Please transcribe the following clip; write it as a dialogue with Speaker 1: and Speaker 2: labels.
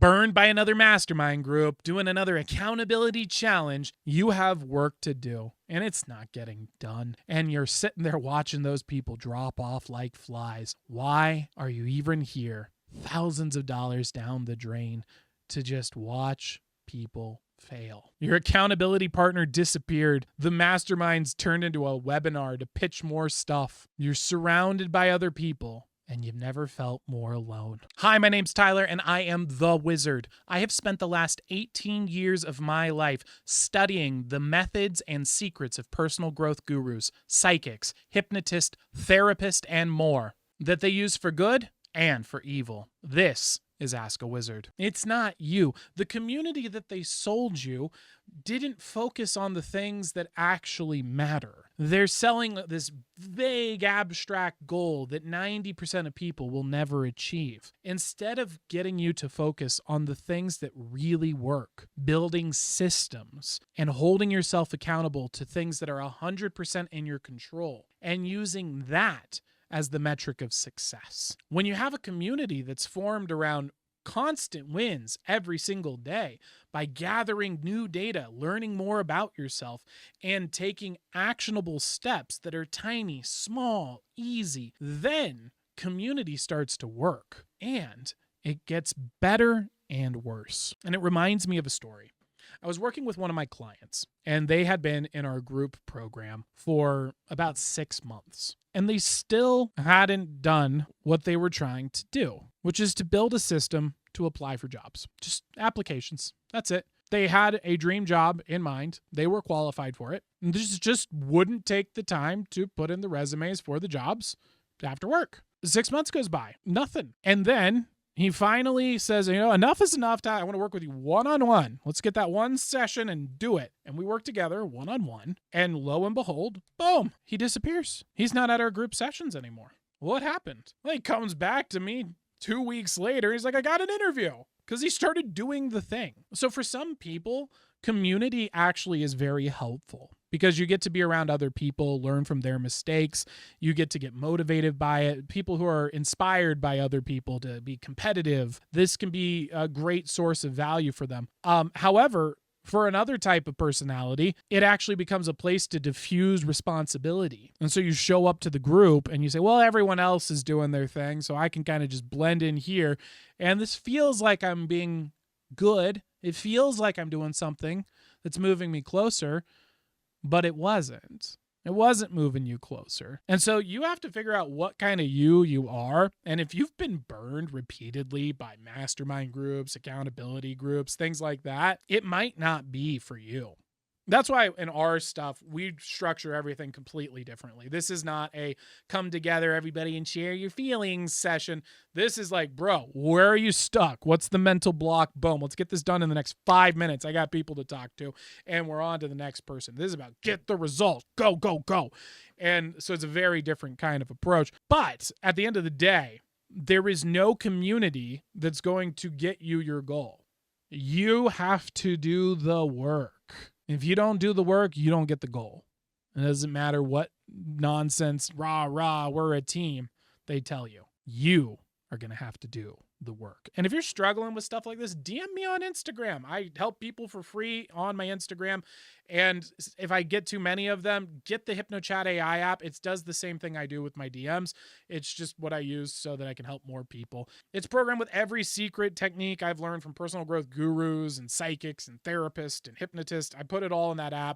Speaker 1: burned by another mastermind group, doing another accountability challenge, you have work to do. And it's not getting done. And you're sitting there watching those people drop off like flies. Why are you even here? Thousands of dollars down the drain to just watch people fail. Your accountability partner disappeared. The masterminds turned into a webinar to pitch more stuff. You're surrounded by other people, and you've never felt more alone. Hi, my name's Tyler, and I am the Wizard. I have spent the last 18 years of my life studying the methods and secrets of personal growth gurus, psychics, hypnotists, therapists, and more that they use for good and for evil. This is Ask a Wizard. It's not you. The community that they sold you didn't focus on the things that actually matter. They're selling this vague abstract goal that 90% of people will never achieve, instead of getting you to focus on the things that really work, building systems and holding yourself accountable to things that are 100% in your control, and using that as the metric of success. When you have a community that's formed around constant wins every single day by gathering new data, learning more about yourself, and taking actionable steps that are tiny, small, easy, then community starts to work, and it gets better and worse. And it reminds me of a story. I was working with one of my clients, and they had been in our group program for about 6 months. And they still hadn't done what they were trying to do, which is to build a system to apply for jobs. Just applications. That's it. They had a dream job in mind. They were qualified for it. And just wouldn't take the time to put in the resumes for the jobs after work. 6 months goes by. Nothing. And then he finally says, enough is enough. I want to work with you one-on-one. Let's get that one session and do it. And we work together one-on-one. And lo and behold, boom, he disappears. He's not at our group sessions anymore. What happened? Well, he comes back to me 2 weeks later. He's like, I got an interview, because he started doing the thing. So for some people, community actually is very helpful, because you get to be around other people, learn from their mistakes. You get to get motivated by it. People who are inspired by other people to be competitive. This can be a great source of value for them. However, for another type of personality, it actually becomes a place to diffuse responsibility. And so you show up to the group and you say, well, everyone else is doing their thing, so I can kind of just blend in here. And this feels like I'm being good. It feels like I'm doing something that's moving me closer. But it wasn't. It wasn't moving you closer. And so you have to figure out what kind of you are. And if you've been burned repeatedly by mastermind groups, accountability groups, things like that, it might not be for you. That's why in our stuff, we structure everything completely differently. This is not a come together, everybody, and share your feelings session. This is like, bro, where are you stuck? What's the mental block? Boom, let's get this done in the next 5 minutes. I got people to talk to, and we're on to the next person. This is about get the result. Go, go, go. And so it's a very different kind of approach. But at the end of the day, there is no community that's going to get you your goal. You have to do the work. If you don't do the work, you don't get the goal. It doesn't matter what nonsense, rah-rah, we're a team, they tell you. You are going to have to do the work. And if you're struggling with stuff like this, DM me on Instagram. I help people for free on my Instagram. And if I get too many of them, get the HypnoChat AI app. It does the same thing I do with my DMs. It's just what I use so that I can help more people. It's programmed with every secret technique I've learned from personal growth gurus and psychics and therapists and hypnotists. I put it all in that app.